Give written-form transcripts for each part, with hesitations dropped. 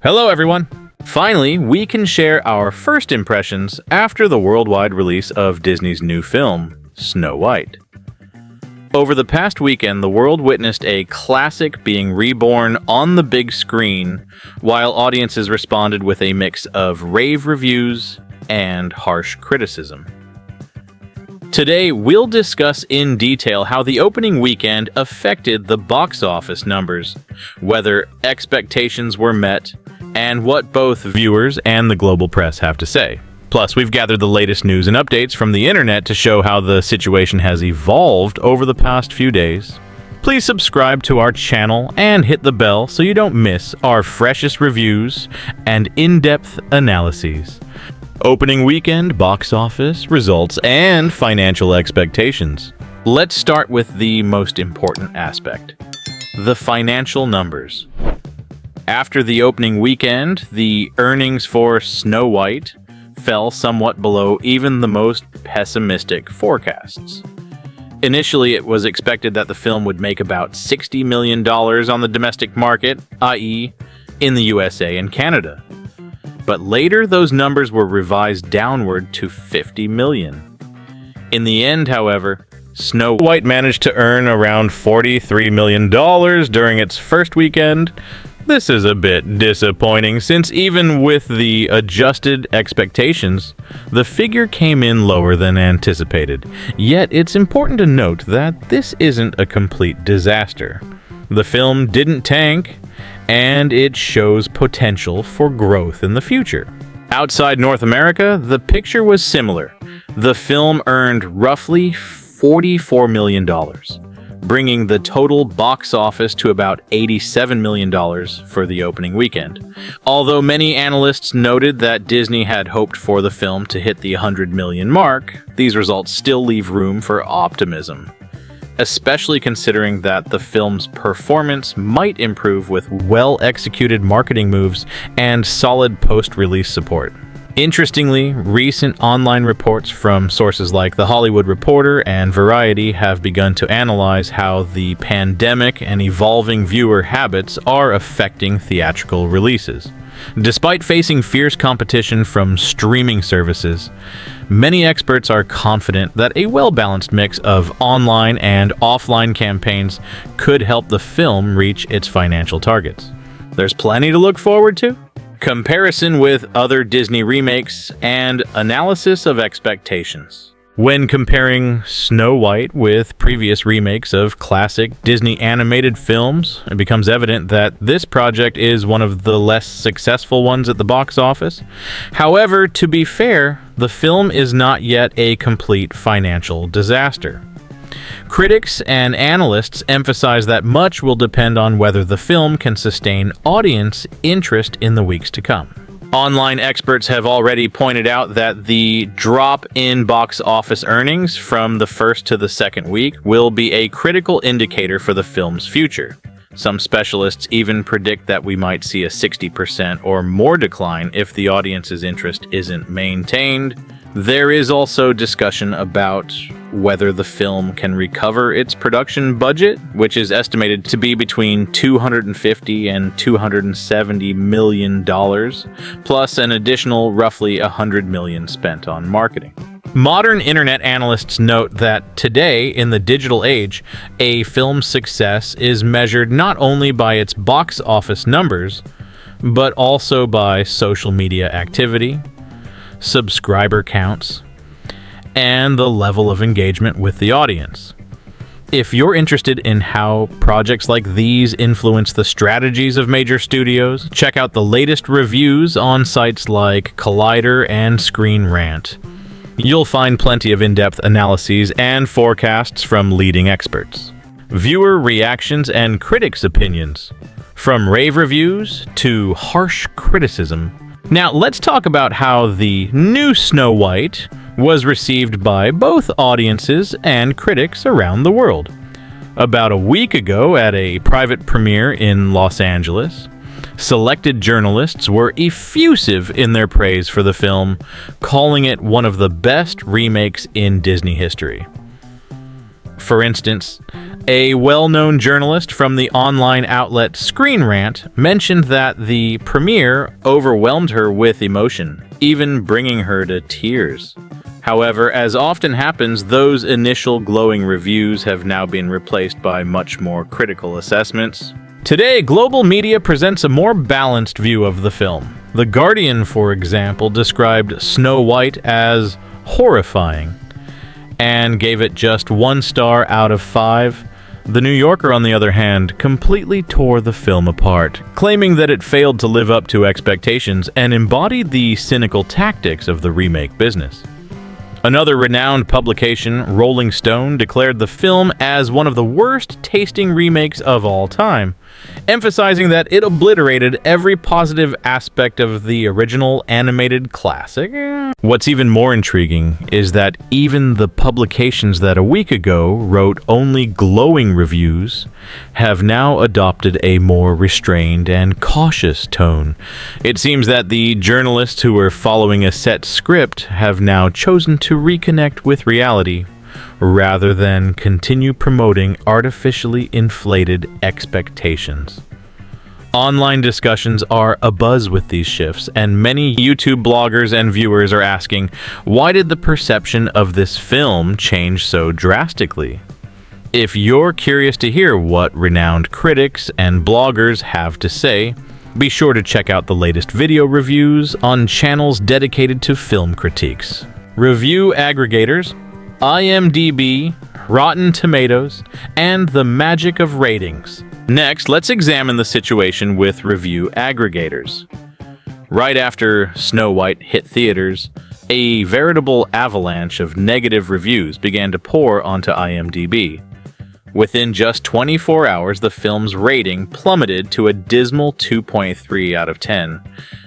Hello, everyone! Finally, we can share our first impressions after the worldwide release of Disney's new film, Snow White. Over the past weekend, the world witnessed a classic being reborn on the big screen, while audiences responded with a mix of rave reviews and harsh criticism. Today, we'll discuss in detail how the opening weekend affected the box office numbers, whether expectations were met, and what both viewers and the global press have to say. Plus, we've gathered the latest news and updates from the internet to show how the situation has evolved over the past few days. Please subscribe to our channel and hit the bell so you don't miss our freshest reviews and in-depth analyses. Opening weekend, box office, results, and financial expectations. Let's start with the most important aspect: the financial numbers. After the opening weekend, the earnings for Snow White fell somewhat below even the most pessimistic forecasts. Initially, it was expected that the film would make about $60 million on the domestic market, i.e., in the USA and Canada. But later, those numbers were revised downward to $50 million. In the end, however, Snow White managed to earn around $43 million during its first weekend. This is a bit disappointing, since even with the adjusted expectations, the figure came in lower than anticipated. Yet it's important to note that this isn't a complete disaster. The film didn't tank, and it shows potential for growth in the future. Outside North America, the picture was similar. The film earned roughly $44 million. Bringing the total box office to about $87 million for the opening weekend. Although many analysts noted that Disney had hoped for the film to hit the $100 million mark, these results still leave room for optimism, especially considering that the film's performance might improve with well-executed marketing moves and solid post-release support. Interestingly, recent online reports from sources like The Hollywood Reporter and Variety have begun to analyze how the pandemic and evolving viewer habits are affecting theatrical releases. Despite facing fierce competition from streaming services, many experts are confident that a well-balanced mix of online and offline campaigns could help the film reach its financial targets. There's plenty to look forward to. Comparison with other Disney remakes, and analysis of expectations. When comparing Snow White with previous remakes of classic Disney animated films, it becomes evident that this project is one of the less successful ones at the box office. However, to be fair, the film is not yet a complete financial disaster. Critics and analysts emphasize that much will depend on whether the film can sustain audience interest in the weeks to come. Online experts have already pointed out that the drop in box office earnings from the first to the second week will be a critical indicator for the film's future. Some specialists even predict that we might see a 60% or more decline if the audience's interest isn't maintained. There is also discussion about whether the film can recover its production budget, which is estimated to be between $250 and $270 million, plus an additional roughly $100 million spent on marketing. Modern internet analysts note that today, in the digital age, a film's success is measured not only by its box office numbers, but also by social media activity, subscriber counts, and the level of engagement with the audience. If you're interested in how projects like these influence the strategies of major studios, check out the latest reviews on sites like Collider and Screen Rant. You'll find plenty of in-depth analyses and forecasts from leading experts. Viewer reactions and critics' opinions, from rave reviews to harsh criticism. Now, let's talk about how the new Snow White was received by both audiences and critics around the world. About a week ago, at a private premiere in Los Angeles, selected journalists were effusive in their praise for the film, calling it one of the best remakes in Disney history. For instance, a well-known journalist from the online outlet Screen Rant mentioned that the premiere overwhelmed her with emotion, even bringing her to tears. However, as often happens, those initial glowing reviews have now been replaced by much more critical assessments. Today, global media presents a more balanced view of the film. The Guardian, for example, described Snow White as horrifying and gave it just 1 star out of 5. The New Yorker, on the other hand, completely tore the film apart, claiming that it failed to live up to expectations and embodied the cynical tactics of the remake business. Another renowned publication, Rolling Stone, declared the film as one of the worst-tasting remakes of all time, emphasizing that it obliterated every positive aspect of the original animated classic. What's even more intriguing is that even the publications that a week ago wrote only glowing reviews have now adopted a more restrained and cautious tone. It seems that the journalists who were following a set script have now chosen to reconnect with reality rather than continue promoting artificially inflated expectations. Online discussions are abuzz with these shifts, and many YouTube bloggers and viewers are asking, why did the perception of this film change so drastically? If you're curious to hear what renowned critics and bloggers have to say, be sure to check out the latest video reviews on channels dedicated to film critiques. Review aggregators, IMDb, Rotten Tomatoes, and the magic of ratings. Next, let's examine the situation with review aggregators. Right after Snow White hit theaters, a veritable avalanche of negative reviews began to pour onto IMDb. Within just 24 hours, the film's rating plummeted to a dismal 2.3 out of 10.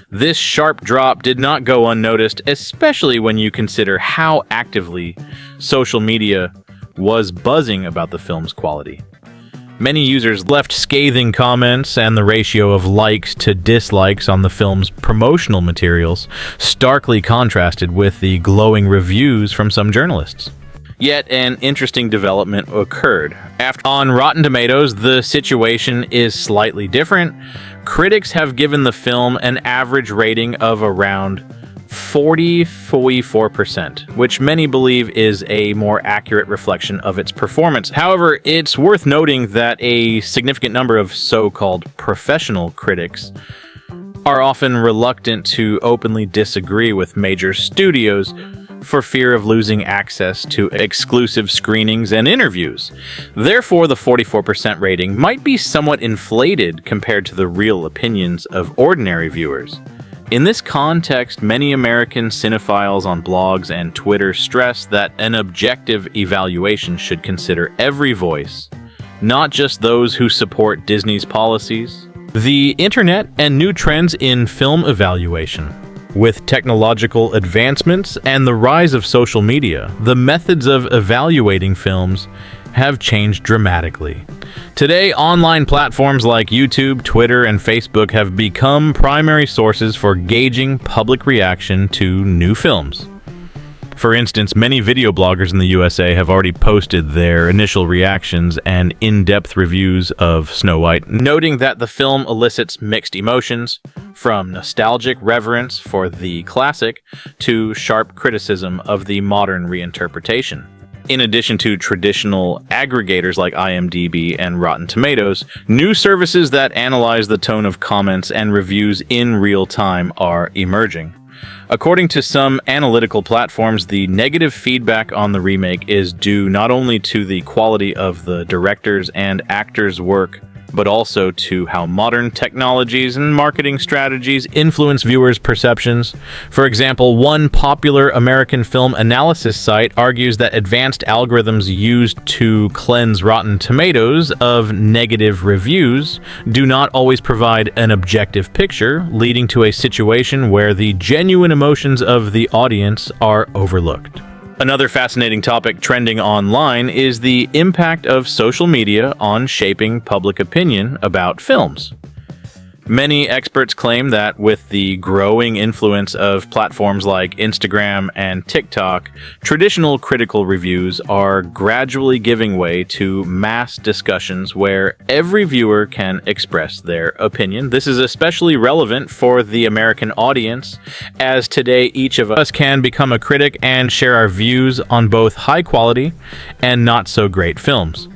This sharp drop did not go unnoticed, especially when you consider how actively social media was buzzing about the film's quality. Many users left scathing comments, and the ratio of likes to dislikes on the film's promotional materials starkly contrasted with the glowing reviews from some journalists. Yet an interesting development occurred. On Rotten Tomatoes, the situation is slightly different. Critics have given the film an average rating of around 44%, which many believe is a more accurate reflection of its performance. However, it's worth noting that a significant number of so-called professional critics are often reluctant to openly disagree with major studios for fear of losing access to exclusive screenings and interviews. Therefore, the 44% rating might be somewhat inflated compared to the real opinions of ordinary viewers. In this context, many American cinephiles on blogs and Twitter stress that an objective evaluation should consider every voice, not just those who support Disney's policies. The internet and new trends in film evaluation. With technological advancements and the rise of social media, the methods of evaluating films have changed dramatically. Today, online platforms like YouTube, Twitter, and Facebook have become primary sources for gauging public reaction to new films. For instance, many video bloggers in the USA have already posted their initial reactions and in-depth reviews of Snow White, noting that the film elicits mixed emotions, from nostalgic reverence for the classic to sharp criticism of the modern reinterpretation. In addition to traditional aggregators like IMDb and Rotten Tomatoes, new services that analyze the tone of comments and reviews in real time are emerging. According to some analytical platforms, the negative feedback on the remake is due not only to the quality of the directors' and actors' work, but also to how modern technologies and marketing strategies influence viewers' perceptions. For example, one popular American film analysis site argues that advanced algorithms used to cleanse Rotten Tomatoes of negative reviews do not always provide an objective picture, leading to a situation where the genuine emotions of the audience are overlooked. Another fascinating topic trending online is the impact of social media on shaping public opinion about films. Many experts claim that with the growing influence of platforms like Instagram and TikTok, traditional critical reviews are gradually giving way to mass discussions where every viewer can express their opinion. This is especially relevant for the American audience, as today each of us can become a critic and share our views on both high quality and not so great films.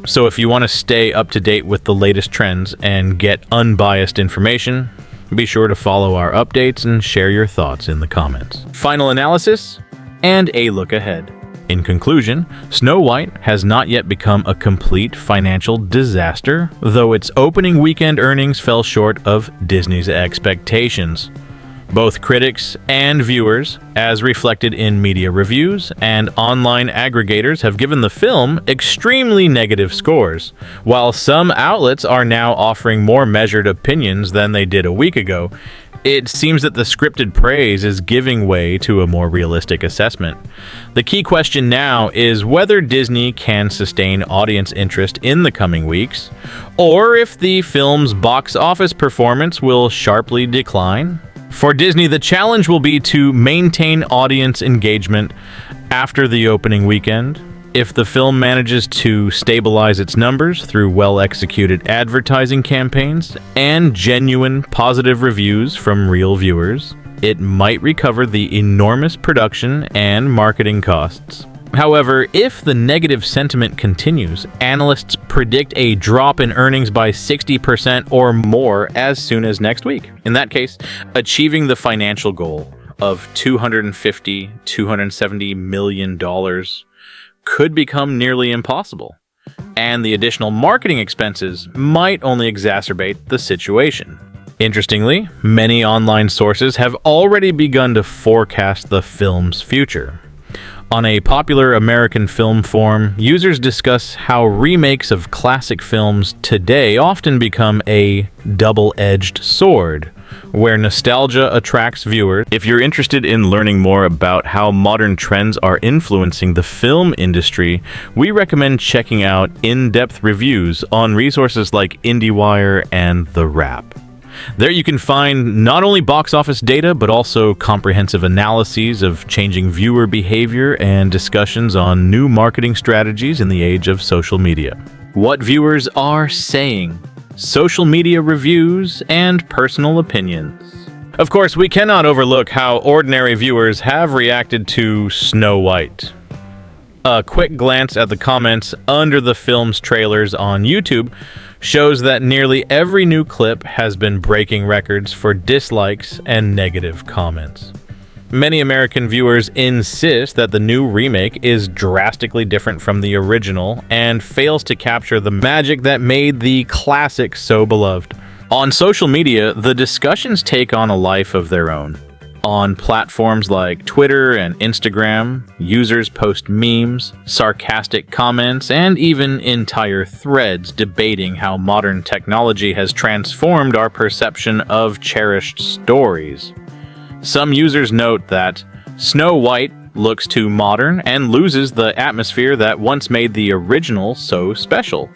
So if you want to stay up to date with the latest trends and get unbiased information, be sure to follow our updates and share your thoughts in the comments. Final analysis and a look ahead. In conclusion, Snow White has not yet become a complete financial disaster, though its opening weekend earnings fell short of Disney's expectations. Both critics and viewers, as reflected in media reviews and online aggregators, have given the film extremely negative scores. While some outlets are now offering more measured opinions than they did a week ago, it seems that the scripted praise is giving way to a more realistic assessment. The key question now is whether Disney can sustain audience interest in the coming weeks, or if the film's box office performance will sharply decline. For Disney, the challenge will be to maintain audience engagement after the opening weekend. If the film manages to stabilize its numbers through well-executed advertising campaigns and genuine positive reviews from real viewers, it might recover the enormous production and marketing costs. However, if the negative sentiment continues, analysts predict a drop in earnings by 60% or more as soon as next week. In that case, achieving the financial goal of $270 million could become nearly impossible, and the additional marketing expenses might only exacerbate the situation. Interestingly, many online sources have already begun to forecast the film's future. On a popular American film forum, users discuss how remakes of classic films today often become a double-edged sword, where nostalgia attracts viewers. If you're interested in learning more about how modern trends are influencing the film industry, we recommend checking out in-depth reviews on resources like IndieWire and The Wrap. There you can find not only box office data, but also comprehensive analyses of changing viewer behavior and discussions on new marketing strategies in the age of social media. What viewers are saying, social media reviews, and personal opinions. Of course, we cannot overlook how ordinary viewers have reacted to Snow White. A quick glance at the comments under the film's trailers on YouTube shows that nearly every new clip has been breaking records for dislikes and negative comments. Many American viewers insist that the new remake is drastically different from the original and fails to capture the magic that made the classic so beloved. On social media, the discussions take on a life of their own. On platforms like Twitter and Instagram, users post memes, sarcastic comments, and even entire threads debating how modern technology has transformed our perception of cherished stories. Some users note that Snow White looks too modern and loses the atmosphere that once made the original so special.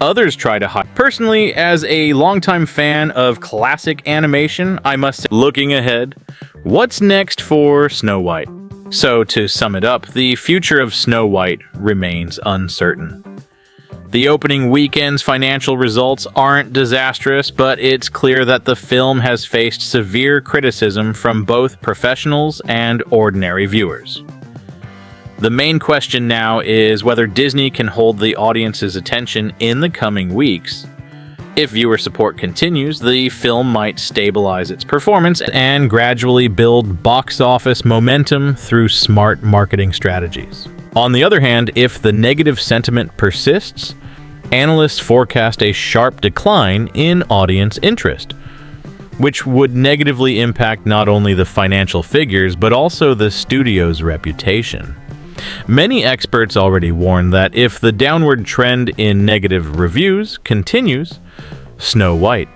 Others try to hide. Personally, as a longtime fan of classic animation, I must say, looking ahead, what's next for Snow White? So, to sum it up, the future of Snow White remains uncertain. The opening weekend's financial results aren't disastrous, but it's clear that the film has faced severe criticism from both professionals and ordinary viewers. The main question now is whether Disney can hold the audience's attention in the coming weeks. If viewer support continues, the film might stabilize its performance and gradually build box office momentum through smart marketing strategies. On the other hand, if the negative sentiment persists, analysts forecast a sharp decline in audience interest, which would negatively impact not only the financial figures but also the studio's reputation. Many experts already warn that if the downward trend in negative reviews continues, Snow White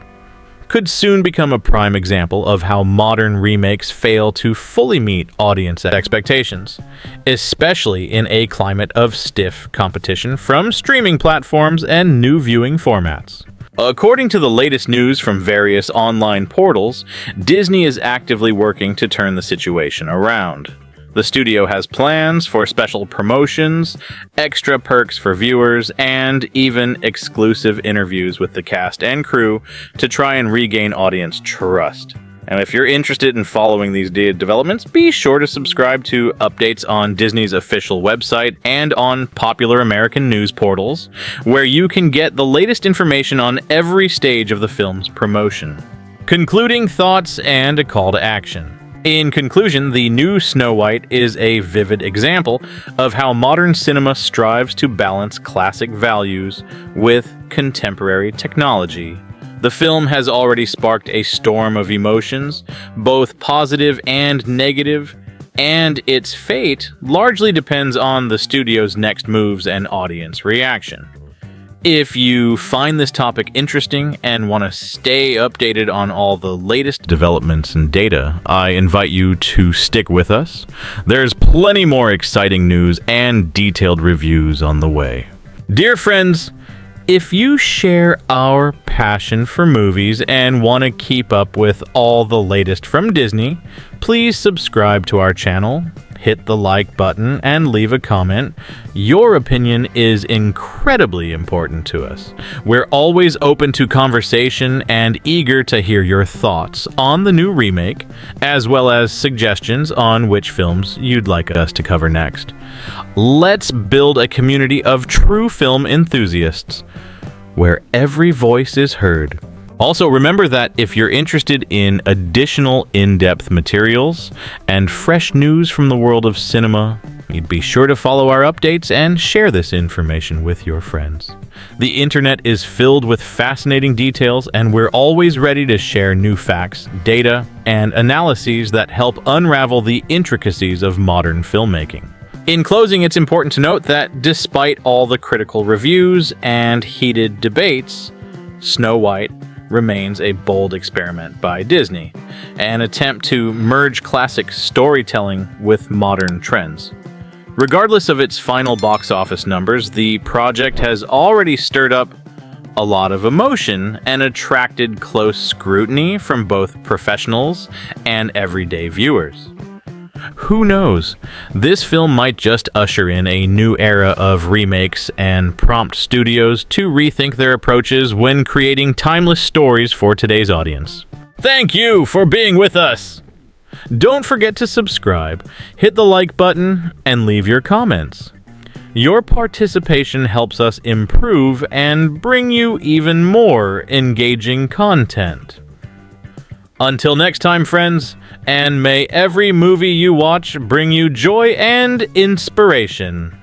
could soon become a prime example of how modern remakes fail to fully meet audience expectations, especially in a climate of stiff competition from streaming platforms and new viewing formats. According to the latest news from various online portals, Disney is actively working to turn the situation around. The studio has plans for special promotions, extra perks for viewers, and even exclusive interviews with the cast and crew to try and regain audience trust. And if you're interested in following these developments, be sure to subscribe to updates on Disney's official website and on popular American news portals, where you can get the latest information on every stage of the film's promotion. Concluding thoughts and a call to action. In conclusion, the new Snow White is a vivid example of how modern cinema strives to balance classic values with contemporary technology. The film has already sparked a storm of emotions, both positive and negative, and its fate largely depends on the studio's next moves and audience reaction. If you find this topic interesting and want to stay updated on all the latest developments and data, I invite you to stick with us. There's plenty more exciting news and detailed reviews on the way. Dear friends, if you share our passion for movies and want to keep up with all the latest from Disney, please subscribe to our channel, hit the like button, and leave a comment. Your opinion is incredibly important to us. We're always open to conversation and eager to hear your thoughts on the new remake, as well as suggestions on which films you'd like us to cover next. Let's build a community of true film enthusiasts, where every voice is heard. Also, remember that if you're interested in additional in-depth materials and fresh news from the world of cinema, you'd be sure to follow our updates and share this information with your friends. The internet is filled with fascinating details, and we're always ready to share new facts, data, and analyses that help unravel the intricacies of modern filmmaking. In closing, it's important to note that despite all the critical reviews and heated debates, Snow White remains a bold experiment by Disney, an attempt to merge classic storytelling with modern trends. Regardless of its final box office numbers, the project has already stirred up a lot of emotion and attracted close scrutiny from both professionals and everyday viewers. Who knows? This film might just usher in a new era of remakes and prompt studios to rethink their approaches when creating timeless stories for today's audience. Thank you for being with us! Don't forget to subscribe, hit the like button, and leave your comments. Your participation helps us improve and bring you even more engaging content. Until next time, friends, and may every movie you watch bring you joy and inspiration.